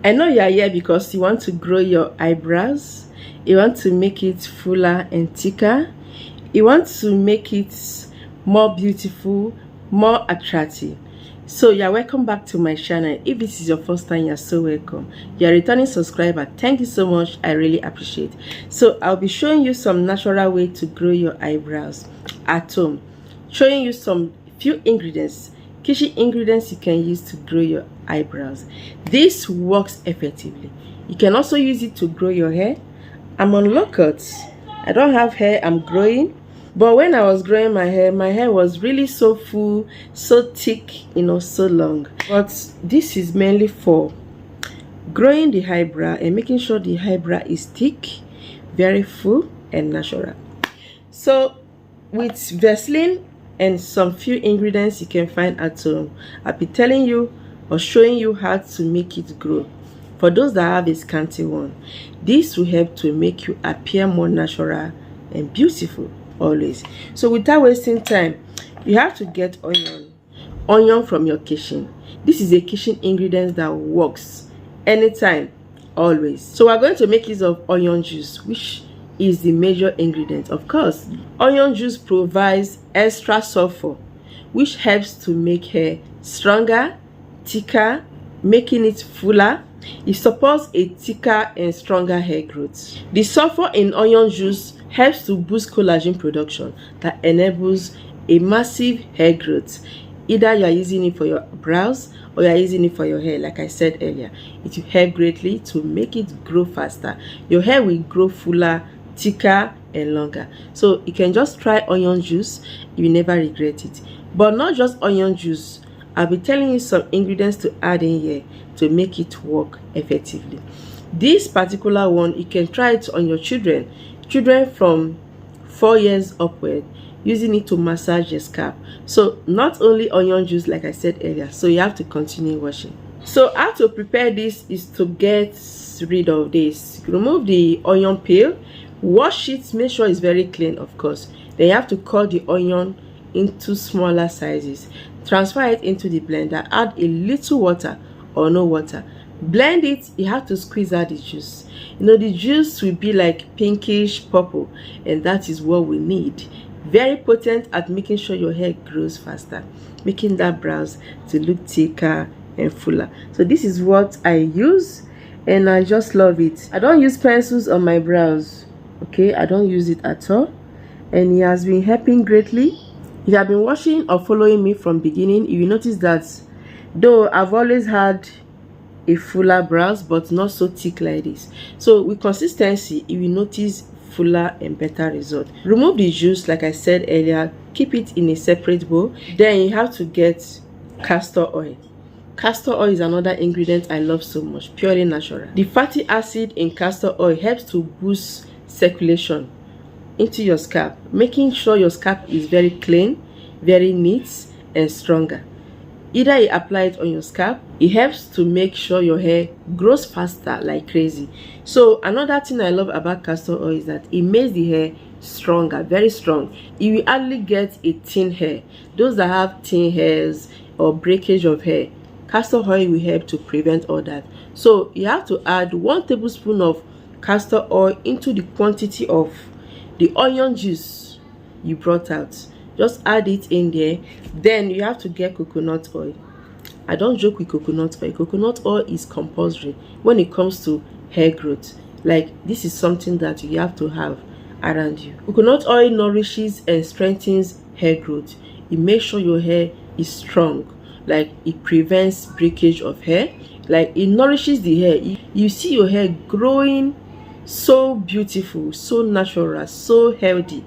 I know you are here because you want to grow your eyebrows, you want to make it fuller and thicker, you want to make it more beautiful, more attractive. So you're welcome back to my channel. If this is your first time, you're so welcome. You're a returning subscriber. Thank you so much. I really appreciate. So I'll be showing you some natural way to grow your eyebrows at home, showing you some few ingredients, kitchen ingredients you can use to grow your eyebrows. This works effectively. You can also use it to grow your hair. I'm on low cuts. I don't have hair, I'm growing. But when I was growing my hair was really so full, so thick, so long. But this is mainly for growing the eyebrow and making sure the eyebrow is thick, very full and natural. So with Vaseline and some few ingredients you can find at home, I'll be telling you or showing you how to make it grow. For those that have a scanty one, this will help to make you appear more natural and beautiful always. So without wasting time, you have to get onion from your kitchen. This is a kitchen ingredient that works anytime, always. So we're going to make use of onion juice, which is the major ingredient. Of course, onion juice provides extra sulfur, which helps to make hair stronger, thicker, making it fuller. It supports a thicker and stronger hair growth. The sulfur in onion juice helps to boost collagen production that enables a massive hair growth. Either you are using it for your brows or you are using it for your hair. Like I said earlier, it will help greatly to make it grow faster. Your hair will grow fuller, thicker and longer. So you can just try onion juice, you will never regret it. But not just onion juice, I'll be telling you some ingredients to add in here to make it work effectively. This particular one, you can try it on your children from 4 years upward, using it to massage your scalp. So not only onion juice, like I said earlier, so you have to continue washing. So how to prepare this is to get rid of this. Remove the onion peel, wash it, make sure it's very clean, of course. Then you have to cut the onion into smaller sizes, transfer it into the blender, add a little water or no water, blend it. You have to squeeze out the juice. The juice will be like pinkish purple, and that is what we need. Very potent at making sure your hair grows faster, making that brows to look thicker and fuller. So this is what I use and I just love it. I don't use pencils on my brows, okay? I don't use it at all, and it has been helping greatly. If you have been watching or following me from beginning, you will notice that though I've always had a fuller brows, but not so thick like this. So with consistency, you will notice fuller and better result. Remove the juice, like I said earlier, keep it in a separate bowl. Then you have to get castor oil. Castor oil is another ingredient I love so much, purely natural. The fatty acid in castor oil helps to boost circulation into your scalp, making sure your scalp is very clean, very neat and stronger. Either you apply it on your scalp, it helps to make sure your hair grows faster like crazy. So another thing I love about castor oil is that it makes the hair stronger, very strong. You will hardly get a thin hair. Those that have thin hairs or breakage of hair, castor oil will help to prevent all that. So you have to add 1 tablespoon of castor oil into the quantity of the onion juice you brought out. Just add it in there. Then you have to get coconut oil. I don't joke with coconut oil. Coconut oil is compulsory when it comes to hair growth. Like, this is something that you have to have around you. Coconut oil nourishes and strengthens hair growth. It makes sure your hair is strong. Like, it prevents breakage of hair. Like, it nourishes the hair. You see your hair growing so beautiful, so natural, so healthy.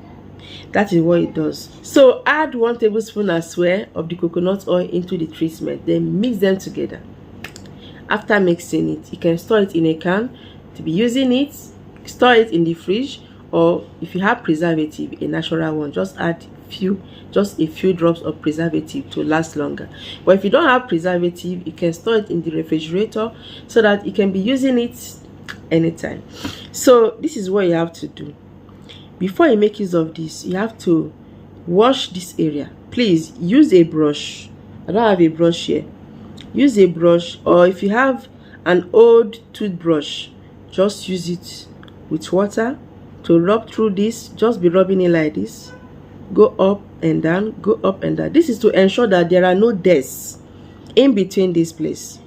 That is what it does. So add 1 tablespoon as well of the coconut oil into the treatment, then mix them together. After mixing it, you can store it in a can to be using it, store it in the fridge, or if you have preservative, a natural one, just add just a few drops of preservative to last longer. But if you don't have preservative, you can store it in the refrigerator so that you can be using it anytime. So this is what you have to do. Before you make use of this, you have to wash this area. Please use a brush. I don't have a brush here. Use a brush, or if you have an old toothbrush, just use it with water to rub through this. Just be rubbing it like this, go up and down, go up and down. This is to ensure that there are no dents in between this place.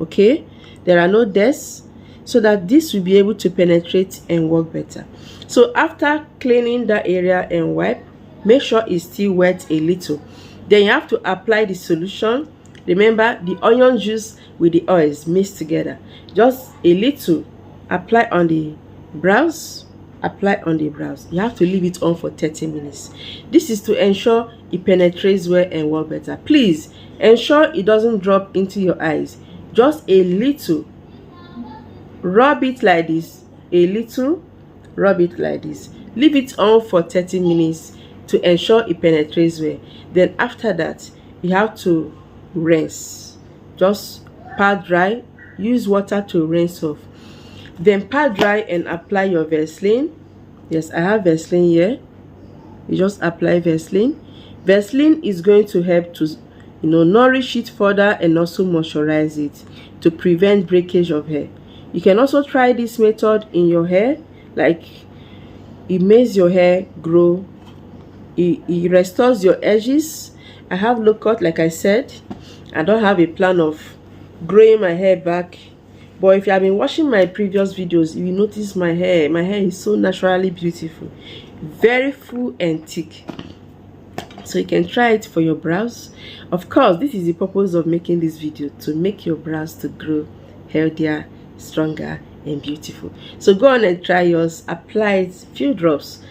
Okay, there are no dents, so that this will be able to penetrate and work better. So after cleaning that area and wipe, make sure it's still wet a little. Then you have to apply the solution. Remember, the onion juice with the oils mixed together. Just a little, apply on the brows, apply on the brows. You have to leave it on for 30 minutes. This is to ensure it penetrates well and work better. Please ensure it doesn't drop into your eyes. Just a little, rub it like this, a little, rub it like this. Leave it on for 30 minutes to ensure it penetrates well. Then after that, you have to rinse. Just pat dry, use water to rinse off. Then pat dry and apply your Vaseline. Yes, I have Vaseline here. You just apply Vaseline. Vaseline is going to help to nourish it further and also moisturize it to prevent breakage of hair. You can also try this method in your hair, like it makes your hair grow, it restores your edges. I have low cut, like I said. I don't have a plan of growing my hair back, but if you have been watching my previous videos, you will notice my hair is so naturally beautiful, very full and thick. So you can try it for your brows. Of course, this is the purpose of making this video, to make your brows to grow healthier, stronger and beautiful. So go on and try yours. Apply it few drops,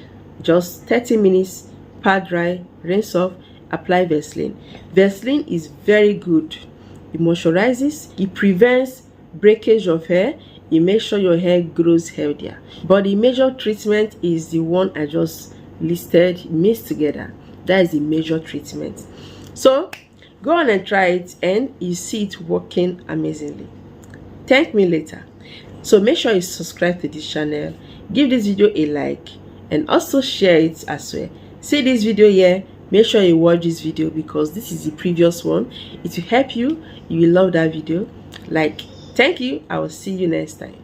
just 30 minutes, pat dry, rinse off, apply Vaseline. Vaseline is very good. It moisturizes, it prevents breakage of hair, it makes sure your hair grows healthier. But the major treatment is the one I just listed, mixed together. That is the major treatment. So go on and try it, and you see it working amazingly. Thank me later. So make sure you subscribe to this channel, give this video a like, and also share it as well. See this video here, make sure you watch this video because this is the previous one. It will help you. You will love that video. Like, thank you. I will see you next time.